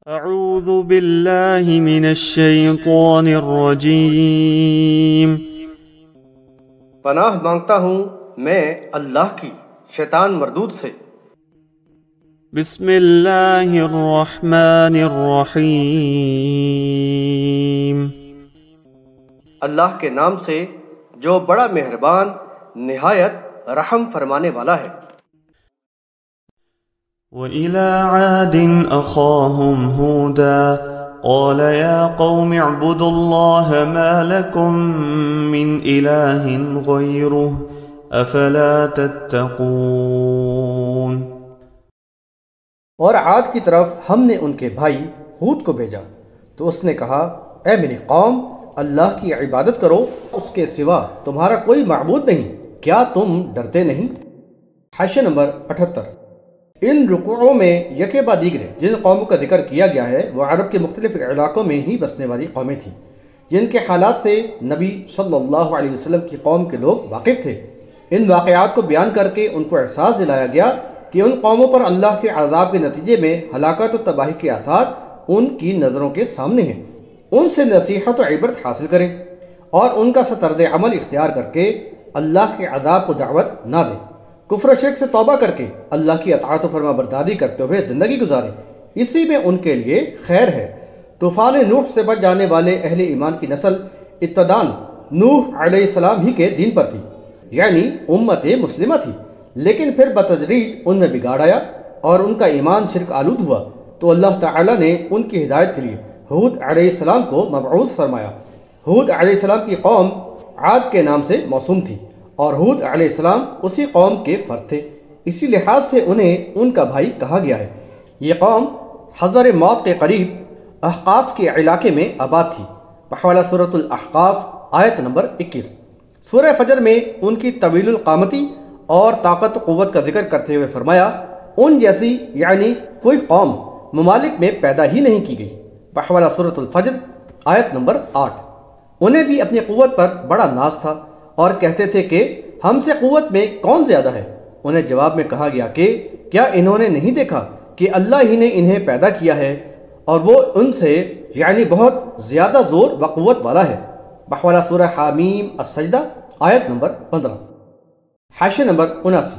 اعوذ باللہ من الشیطان الرجیم۔ پناہ مانگتا ہوں میں اللہ کی شیطان مردود سے۔ بسم اللہ الرحمن الرحیم۔ اللہ کے نام سے جو بڑا مہربان نہایت رحم فرمانے والا ہے۔ وَإِلَىٰ عَادٍ أَخَاهُمْ هُودًا قَالَ يَا قَوْمِ اعْبُدُوا اللَّهَ مَا لَكُم مِّنْ إِلَٰهٍ غَيْرُهُ أَفَلَا تَتَّقُونَ۔ اور عاد کی طرف ہم نے ان کے بھائی ہود کو بھیجا تو اس نے کہا اے میری قوم، اللہ کی عبادت کرو، اس کے سوا تمہارا کوئی معبود نہیں، کیا تم ڈرتے نہیں؟ حاشیہ نمبر 78۔ ان رکوعوں میں یکے بعد دیگرے جن قوموں کا ذکر کیا گیا ہے وہ عرب کے مختلف علاقوں میں ہی بسنے والی قومیں تھیں، جن کے حالات سے نبی صلی اللہ علیہ وسلم کی قوم کے لوگ واقف تھے۔ ان واقعات کو بیان کر کے ان کو احساس دلایا گیا کہ ان قوموں پر اللہ کے عذاب کے نتیجے میں ہلاکت و تباہی کے آثار ان کی نظروں کے سامنے ہیں۔ ان سے نصیحت و عبرت حاصل کریں اور ان کا طرز عمل اختیار کر کے اللہ کے عذاب کو دعوت نہ دیں۔ کفر و شرک سے توبہ کر کے اللہ کی اطاعت و فرما برداری کرتے ہوئے زندگی گزاریں، اسی میں ان کے لیے خیر ہے۔ طوفان نوح سے بچ جانے والے اہل ایمان کی نسل ابتداً نوح علیہ السلام ہی کے دین پر تھی، یعنی امت مسلمہ تھی، لیکن پھر بتدریج ان میں بگاڑ آیا اور ان کا ایمان شرک آلود ہوا تو اللہ تعالیٰ نے ان کی ہدایت کے لیے ہود علیہ السلام کو مبعوث فرمایا۔ ہود علیہ السلام کی قوم عاد کے نام سے موسوم تھی اور ہود علیہ السلام اسی قوم کے فرد تھے، اسی لحاظ سے انہیں ان کا بھائی کہا گیا ہے۔ یہ قوم حضر موت کے قریب احقاف کے علاقے میں آباد تھی۔ بحوالہ سورۃ الاحقاف آیت نمبر 21۔ سورہ فجر میں ان کی طویل القامتی اور طاقت و قوت کا ذکر کرتے ہوئے فرمایا ان جیسی یعنی کوئی قوم ممالک میں پیدا ہی نہیں کی گئی۔ بحوالہ سورۃ الفجر آیت نمبر 8۔ انہیں بھی اپنی قوت پر بڑا ناز تھا اور کہتے تھے کہ ہم سے قوت میں کون زیادہ ہے؟ انہیں جواب میں کہا گیا کہ کیا انہوں نے نہیں دیکھا کہ اللہ ہی نے انہیں پیدا کیا ہے اور وہ ان سے یعنی بہت زیادہ زور و قوت والا ہے۔ بحوالہ سورہ حامیم السجدہ آیت نمبر 15۔ حاشیہ نمبر 79۔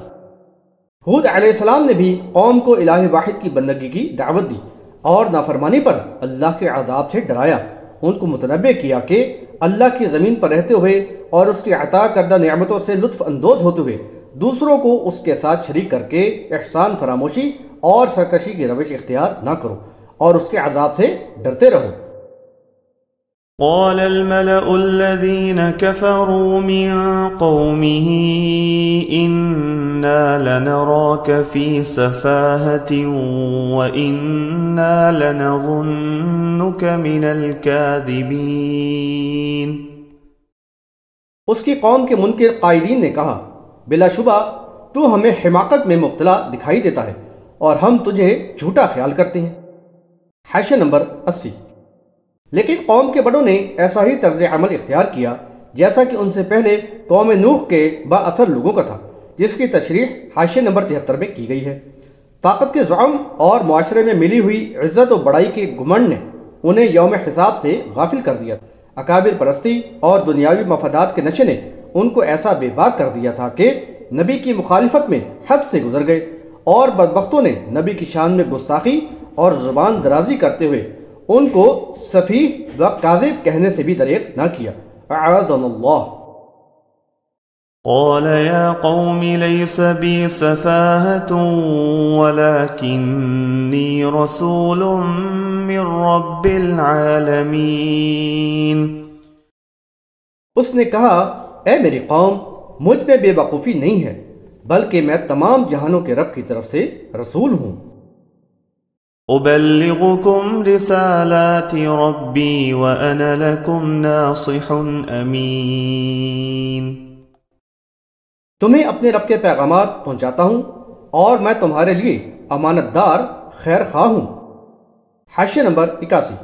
ہود علیہ السلام نے بھی قوم کو الہ واحد کی بندگی کی دعوت دی اور نافرمانی پر اللہ کے عذاب سے ڈرایا، ان کو متنبہ کیا کہ اللہ کی زمین پر رہتے ہوئے اور اس کی عطا کردہ نعمتوں سے لطف اندوز ہوتے ہوئے دوسروں کو اس کے ساتھ شریک کر کے احسان فراموشی اور سرکشی کی روش اختیار نہ کرو اور اس کے عذاب سے ڈرتے رہو۔ قال الملأ الذين كفروا من قومه إنا لنراك في سفاهة وإنا لنظنك من الكاذبين۔ اس کی قوم کے منکر قائدین نے کہا بلا شبہ تو ہمیں حماقت میں مبتلا دکھائی دیتا ہے اور ہم تجھے جھوٹا خیال کرتے ہیں۔ حاشیہ نمبر 80۔ لیکن قوم کے بڑوں نے ایسا ہی طرز عمل اختیار کیا جیسا کہ ان سے پہلے قوم نوح کے با اثر لوگوں کا تھا، جس کی تشریح حاشیہ نمبر 73 میں کی گئی ہے۔ طاقت کے زعم اور معاشرے میں ملی ہوئی عزت و بڑائی کے گھمنڈ نے انہیں یوم حساب سے غافل کر دیا۔ اکابر پرستی اور دنیاوی مفادات کے نشے نے ان کو ایسا بے باک کر دیا تھا کہ نبی کی مخالفت میں حد سے گزر گئے اور بدبختوں نے نبی کی شان میں گستاخی اور زبان درازی کرتے ہوئے ان کو سفیہ و کاذب کہنے سے بھی دریغ نہ کیا۔ اعاذنا اللہ۔ قال يا قوم ليس بي سفاهة ولكني رسول من رب العالمين۔ اس نے کہا اے میری قوم، مجھ میں بے وقوفی نہیں ہے بلکہ میں تمام جہانوں کے رب کی طرف سے رسول ہوں۔ أبلغكم رسالات ربي وأنا لكم ناصح أمين۔ تمہیں اپنے رب کے پیغامات پہنچاتا ہوں اور میں تمہارے لیے امانت دار خیر خواہ ہوں۔ حاشیہ نمبر 81۔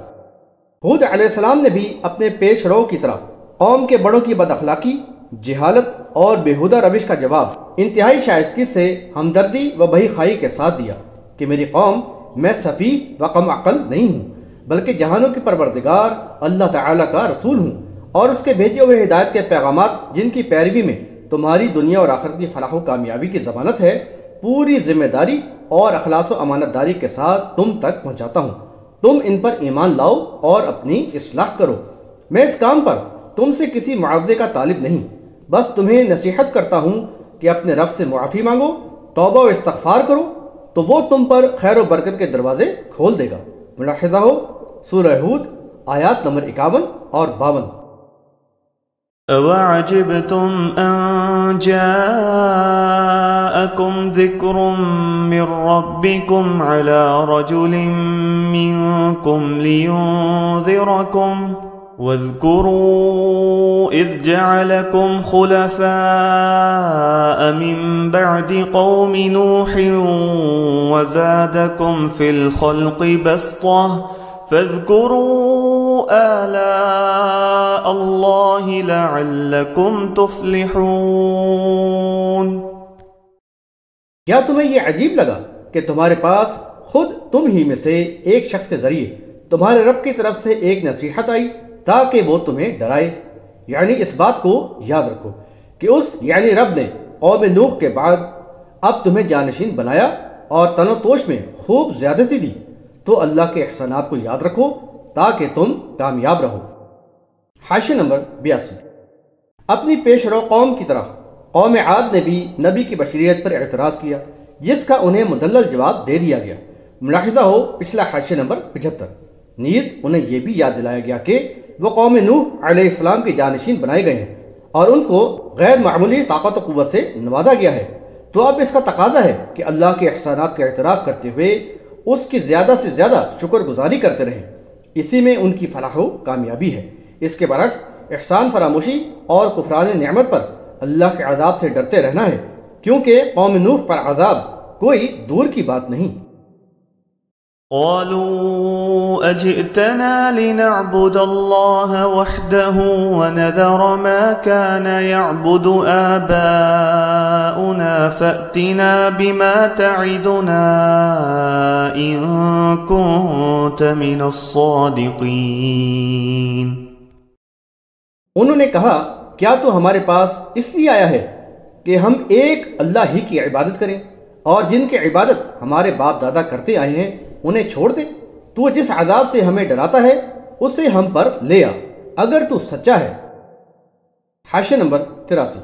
ہود علیہ السلام نے بھی اپنے پیش رو کی طرح قوم کے بڑوں کی بد اخلاقی، جہالت اور بےہودہ روش کا جواب انتہائی شائستگی سے ہمدردی و بہی خواہی کے ساتھ دیا کہ میری قوم میں سفیہ و کم عقل نہیں ہوں، بلکہ جہانوں کے پروردگار اللہ تعالیٰ کا رسول ہوں، اور اس کے بھیجے ہوئے ہدایت کے پیغامات جن کی پیروی میں تمہاری دنیا اور آخرت کی فلاح و کامیابی کی ضمانت ہے، پوری ذمہ داری اور اخلاص و امانت داری کے ساتھ تم تک پہنچاتا ہوں۔ تم ان پر ایمان لاؤ اور اپنی اصلاح کرو۔ میں اس کام پر تم سے کسی معاوضے کا طالب نہیں، بس تمہیں نصیحت کرتا ہوں کہ اپنے رب سے معافی مانگو، توبہ و استغفار کرو، تو وہ تم پر خیر و برکت کے دروازے کھول دے گا۔ ملاحظہ ہو سورہ ہود آیات نمبر 51 اور 52۔ أَوَعَجِبْتُمْ أَنْ جَاءَكُمْ ذِكْرٌ مِّنْ رَبِّكُمْ عَلَى رَجُلٍ مِّنْكُمْ لِيُنذِرَكُمْ وَاذْكُرُوا إِذْ جَعَلَكُمْ خُلَفَاءَ مِنْ بَعْدِ قَوْمِ نُوحٍ وَزَادَكُمْ فِي الْخَلْقِ بَسْطَةً فاذكروا آلاء اللہ لعلکم تفلحون۔ کیا تمہیں یہ عجیب لگا کہ تمہارے پاس خود تم ہی میں سے ایک شخص کے ذریعے تمہارے رب کی طرف سے ایک نصیحت آئی تاکہ وہ تمہیں ڈرائے؟ یعنی اس بات کو یاد رکھو کہ اس یعنی رب نے قوم نوح کے بعد اب تمہیں جانشین بنایا اور تن و توش میں خوب زیادتی دی، تو اللہ کے احسانات کو یاد رکھو تاکہ تم کامیاب رہو۔ حاشیہ نمبر 82۔ اپنی پیش رو قوم کی طرح قوم عاد نے بھی نبی کی بشریت پر اعتراض کیا، جس کا انہیں مدلل جواب دے دیا گیا۔ ملاحظہ ہو پچھلا حاشیہ نمبر 75۔ نیز انہیں یہ بھی یاد دلایا گیا کہ وہ قوم نوح علیہ السلام کے جانشین بنائے گئے ہیں اور ان کو غیر معمولی طاقت و قوت سے نوازا گیا ہے، تو اب اس کا تقاضا ہے کہ اللہ کے احسانات کا اعتراف کرتے ہوئے اس کی زیادہ سے زیادہ شکر گزاری کرتے رہیں، اسی میں ان کی فلاح و کامیابی ہے۔ اس کے برعکس احسان فراموشی اور کفران نعمت پر اللہ کے عذاب سے ڈرتے رہنا ہے، کیونکہ قوم نوح پر عذاب کوئی دور کی بات نہیں۔ قالوا أجئتنا لنعبد الله وحده ونذر ما كان يعبد آباؤنا فأتنا بما تعدنا إن كنت من الصادقين۔ انہوں نے کہا کیا تو ہمارے پاس اس لیے آیا ہے کہ ہم ایک اللہ ہی کی عبادت کریں اور جن کی عبادت ہمارے باپ دادا کرتے آئے ہیں انہیں چھوڑ دے؟ تو جس عذاب سے ہمیں ڈراتا ہے اسے ہم پر لے آ اگر تو سچا ہے۔ حاشیہ نمبر 83۔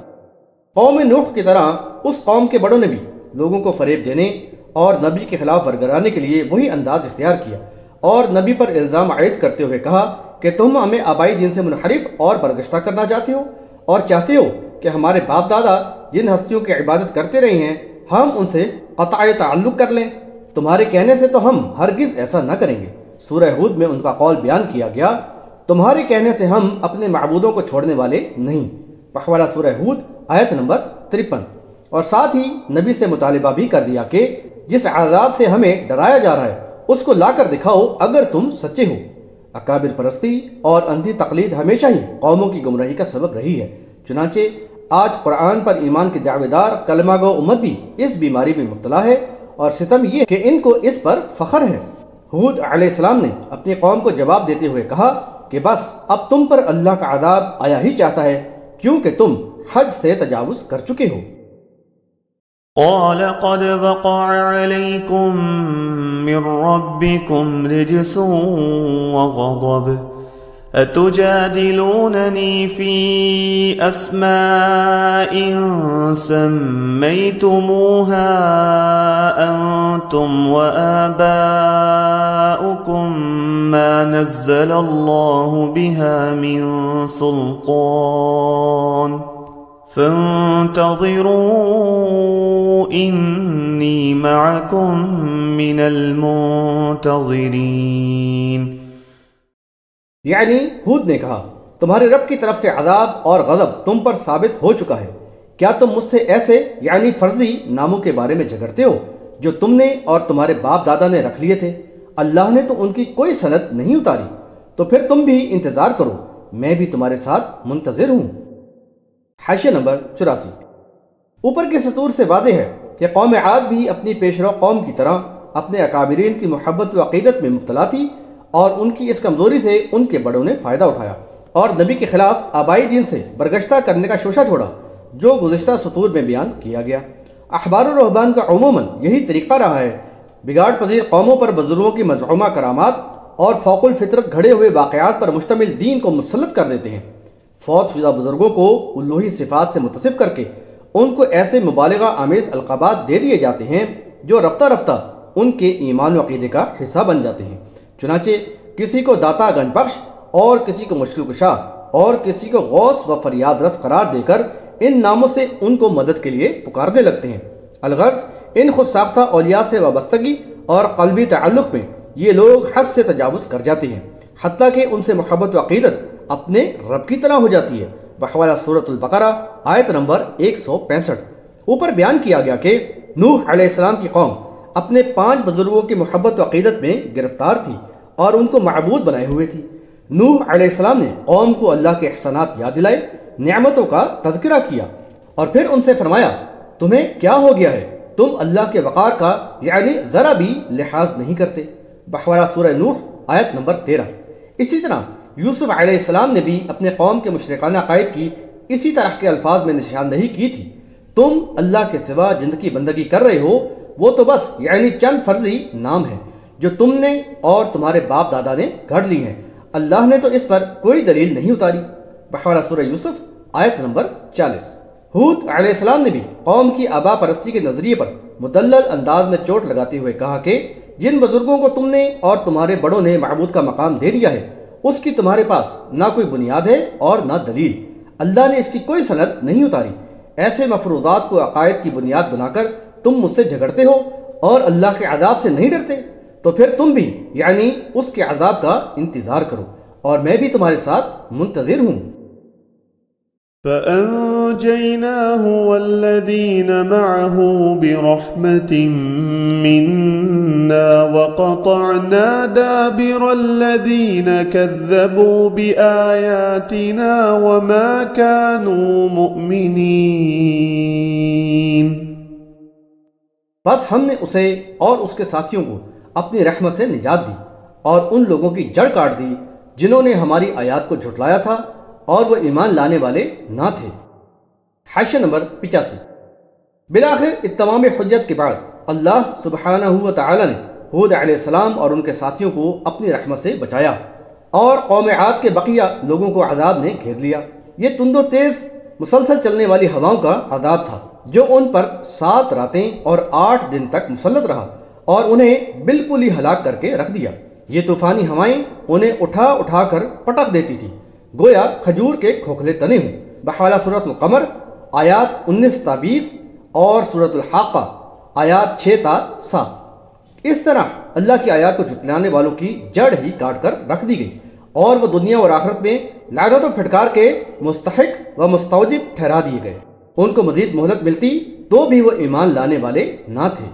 قوم نوح کی طرح اس قوم کے بڑوں نے بھی لوگوں کو فریب دینے اور نبی کے خلاف ورگرانے کے لیے وہی انداز اختیار کیا اور نبی پر الزام عائد کرتے ہوئے کہا کہ تم ہمیں آبائی دین سے منحرف اور برگشتہ کرنا چاہتے ہو اور چاہتے ہو کہ ہمارے باپ دادا جن ہستیوں کی عبادت کرتے رہے ہیں ہم ان سے قطع تعلق کر لیں۔ تمہارے کہنے سے تو ہم ہرگز ایسا نہ کریں گے۔ سورہ ہود میں ان کا قول بیان کیا گیا، تمہارے کہنے سے ہم اپنے معبودوں کو چھوڑنے والے نہیں۔ پہوالا سورہ ہود آیت نمبر 53۔ اور ساتھ ہی نبی سے مطالبہ بھی کر دیا کہ جس عذاب سے ہمیں ڈرایا جا رہا ہے اس کو لا کر دکھاؤ اگر تم سچے ہو۔ اکابر پرستی اور اندھی تقلید ہمیشہ ہی قوموں کی گمراہی کا سبب رہی ہے، چنانچہ آج قرآن پر ایمان کے دعوے دار کلمہ گو امت بھی اس بیماری میں مبتلا ہے، اور ستم یہ کہ ان کو اس پر فخر ہے۔ ہود علیہ السلام نے اپنی قوم کو جواب دیتے ہوئے کہا کہ بس اب تم پر اللہ کا عذاب آیا ہی چاہتا ہے کیونکہ تم حد سے تجاوز کر چکے ہو۔ قال قد وقع عليكم من ربكم رجس وغضب أتجادلونني في أسماء سميتموها أنتم وآباؤكم ما نزل الله بها من سلطان فانتظروا إني معكم من المنتظرين۔ یعنی ہود نے کہا تمہارے رب کی طرف سے عذاب اور غضب تم پر ثابت ہو چکا ہے، کیا تم مجھ سے ایسے یعنی فرضی ناموں کے بارے میں جھگڑتے ہو جو تم نے اور تمہارے باپ دادا نے رکھ لیے تھے؟ اللہ نے تو ان کی کوئی سند نہیں اتاری، تو پھر تم بھی انتظار کرو، میں بھی تمہارے ساتھ منتظر ہوں۔ حاشیہ نمبر 84۔ اوپر کے سطور سے واضح ہے کہ قوم عاد بھی اپنی پیشرو قوم کی طرح اپنے اکابرین کی محبت و عقیدت میں مبتلا تھی اور ان کی اس کمزوری سے ان کے بڑوں نے فائدہ اٹھایا اور نبی کے خلاف آبائی دین سے برگشتہ کرنے کا شوشہ چھوڑا، جو گزشتہ سطور میں بیان کیا گیا۔ احبار و رہبان کا عموماً یہی طریقہ رہا ہے، بگاڑ پذیر قوموں پر بزرگوں کی مزعومہ کرامات اور فوق الفطرت گھڑے ہوئے واقعات پر مشتمل دین کو مسلط کر دیتے ہیں۔ فوت شدہ بزرگوں کو الوہی صفات سے متصف کر کے ان کو ایسے مبالغہ آمیز القابات دے دیے جاتے ہیں جو رفتہ رفتہ ان کے ایمان و عقیدے کا حصہ بن جاتے ہیں۔ چنانچہ کسی کو داتا گنج بخش اور کسی کو مشکل کشا اور کسی کو غوث و فریاد رس قرار دے کر ان ناموں سے ان کو مدد کے لیے پکارنے لگتے ہیں۔ الغرض ان خود ساختہ اولیاء سے وابستگی اور قلبی تعلق میں یہ لوگ حد سے تجاوز کر جاتے ہیں، حتیٰ کہ ان سے محبت و عقیدت اپنے رب کی طرح ہو جاتی ہے۔ بحوالہ سورۃ البقرہ آیت نمبر 165۔ اوپر بیان کیا گیا کہ نوح علیہ السلام کی قوم اپنے 5 بزرگوں کی محبت و عقیدت میں گرفتار تھی اور ان کو معبود بنائے ہوئے تھی۔ نوح علیہ السلام نے قوم کو اللہ کے احسانات یاد دلائے، نعمتوں کا تذکرہ کیا اور پھر ان سے فرمایا تمہیں کیا ہو گیا ہے، تم اللہ کے وقار کا یعنی ذرا بھی لحاظ نہیں کرتے۔ بحوالہ سورہ نوح آیت نمبر 13۔ اسی طرح یوسف علیہ السلام نے بھی اپنے قوم کے مشرکانہ عقائد کی اسی طرح کے الفاظ میں نشاندہی کی تھی، تم اللہ کے سوا جن کی بندگی کر رہے ہو وہ تو بس یعنی چند فرضی نام ہے جو تم نے اور تمہارے باپ دادا نے گھڑ لی ہیں، اللہ نے تو اس پر کوئی دلیل نہیں اتاری۔ بحوالہ سورہ یوسف آیت نمبر 40۔ ہود علیہ السلام نے بھی قوم کی آبا پرستی کے نظریے پر مدلل انداز میں چوٹ لگاتے ہوئے کہا کہ جن بزرگوں کو تم نے اور تمہارے بڑوں نے معبود کا مقام دے دیا ہے اس کی تمہارے پاس نہ کوئی بنیاد ہے اور نہ دلیل، اللہ نے اس کی کوئی سند نہیں اتاری۔ ایسے مفروضات کو عقائد کی بنیاد بنا کر تم مجھ سے جھگڑتے ہو اور اللہ کے عذاب سے نہیں ڈرتے، تو پھر تم بھی یعنی اس کے عذاب کا انتظار کرو اور میں بھی تمہارے ساتھ منتظر ہوں۔ فأنجيناه والذين معه برحمة منا وقطعنا دابر الذين كذبوا بآياتنا وما كانوا مؤمنين۔ بس ہم نے اسے اور اس کے ساتھیوں کو اپنی رحمت سے نجات دی اور ان لوگوں کی جڑ کاٹ دی جنہوں نے ہماری آیات کو جھٹلایا تھا اور وہ ایمان لانے والے نہ تھے۔ حاشیہ نمبر 85۔ بالآخر اتمام حجت کے بعد اللہ سبحانہ و تعالی نے ہود علیہ السلام اور ان کے ساتھیوں کو اپنی رحمت سے بچایا اور قوم عاد کے بقیہ لوگوں کو عذاب نے گھیر لیا۔ یہ تند و تیز مسلسل چلنے والی ہواؤں کا عذاب تھا جو ان پر 7 راتیں اور 8 دن تک مسلط رہا اور انہیں بالکل ہی ہلاک کر کے رکھ دیا۔ یہ طوفانی ہوائیں انہیں اٹھا اٹھا کر پٹک دیتی تھی گویا کھجور کے کھوکھلے تنے ہوں۔ بحوالہ سورۃ القمر آیات 19 تا 20 اور سورۃ الحاقہ آیات 6 تا 7۔ اس طرح اللہ کی آیات کو جھٹلانے والوں کی جڑ ہی کاٹ کر رکھ دی گئی اور وہ دنیا اور آخرت میں لعنت و پھٹکار کے مستحق و مستوجب ٹھہرا دیے گئے۔ ان کو مزید مہلت ملتی تو بھی وہ ایمان لانے والے نہ تھے۔